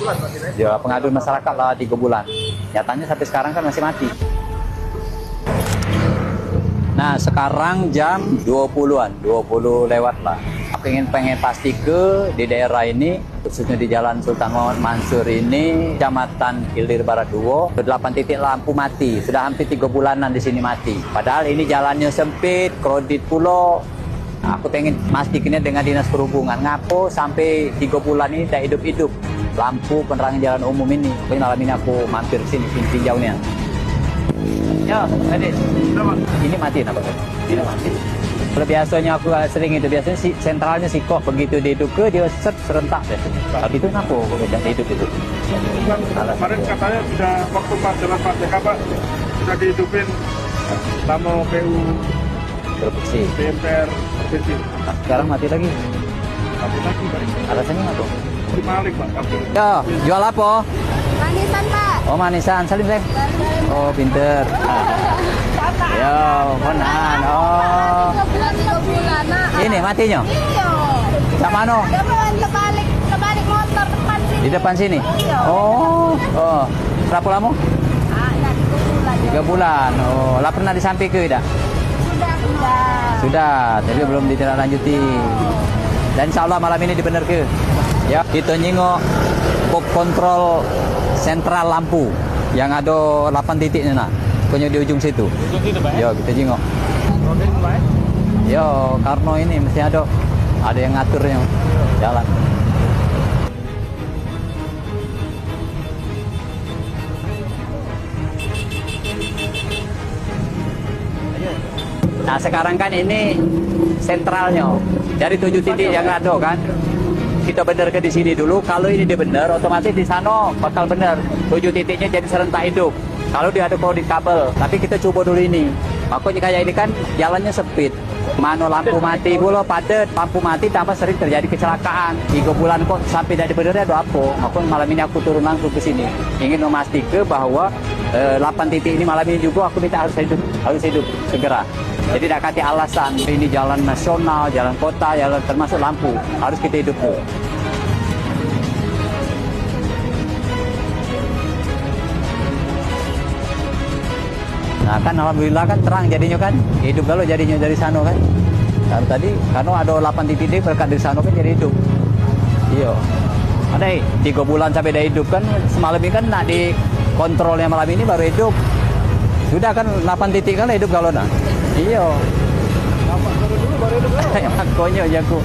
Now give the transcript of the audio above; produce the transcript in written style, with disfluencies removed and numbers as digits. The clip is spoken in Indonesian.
bulan berarti ya? Ya, pengaduan masyarakat lah 3 bulan. Nyatanya sampai sekarang kan masih mati. Nah, sekarang jam 20-an, 20 lewat lah. Aku pengen pasti di daerah ini, khususnya di Jalan Sultan Muhammad Mansur ini, Kecamatan Hilir Barat 2, 8 titik lampu mati. Sudah hampir 3 bulanan di sini mati. Padahal ini jalannya sempit, kredit pulau. Aku pengen pastikannya dengan Dinas Perhubungan. Ngapo sampai 3 bulan ini tidak hidup-hidup lampu penerangan jalan umum ini. Pokoknya malam ini aku mampir sini, tinjaunya. Ya, Adit. Ini mati apa? Tidak mati. Kalau biasanya aku sering itu, biasanya si sentralnya si kok begitu dia hidup ke dia serentak deh. Kalau itu kenapa tidak hidup itu? Kemarin katanya sudah waktu Pak Jalan Pak JK Pak sudah dihidupin sama PU Provinsi. DPR provinsi. Nah, sekarang mati lagi. Mati lagi Pak. Alasannya apa? Di Malik Pak. Yo, jual apa? Manisan, Pak. Oh, manisan. Salim. Oh, pinter. Yo, konan. Oh. 3 bulan, nah. Ini matinya? Iya. Sama mana? Dia mau kebalik motor depan sini. Di depan sini? Iya. Oh. Berapa lama? Nah, 3 bulan. 3 bulan. Oh, lah pernah disampaikan ke tidak? Sudah, tapi belum ditindaklanjuti. Dan insya Allah malam ini dibener ke. Ya, kita nyingok pop kontrol sentral lampu yang ada 8 titiknya nak. Punya di ujung situ. Ujung situ Pak. Yo, kita jingok. Yo, karena ini mesti ada yang ngaturnya jalan. Nah, sekarang kan ini sentralnya dari 7 titik yang ada kan. Kita bener ke di sini dulu. Kalau ini dia bener, otomatis di sana bakal bener. 7 titiknya jadi serentak hidup. Kalau dia ada kredit kabel, tapi kita coba dulu ini. Makanya kayak ini kan jalannya sempit. Mana lampu mati pula padat, lampu mati tambah sering terjadi kecelakaan. 3 bulan kok sampai dari benernya ada apa? Makanya malam ini aku turun langsung ke sini. Ingin memastikan bahwa 8 titik ini malam ini juga aku minta harus hidup segera. Jadi tidak kasih alasan ini jalan nasional, jalan kota, jalan termasuk lampu harus kita hidup dulu. Nah kan alhamdulillah kan terang jadinya kan hidup kalau jadinya dari sana kan. Dan tadi karena ada 8 titik berkat dari sana kan jadi hidup. Iya. Ada 3 bulan sampai dia hidup kan semalam ini kan nak di kontrolnya malam ini baru hidup. Sudah kan 8 titik kan hidup kalau nak. Iya. Bapak dulu hidup. Makanya aku.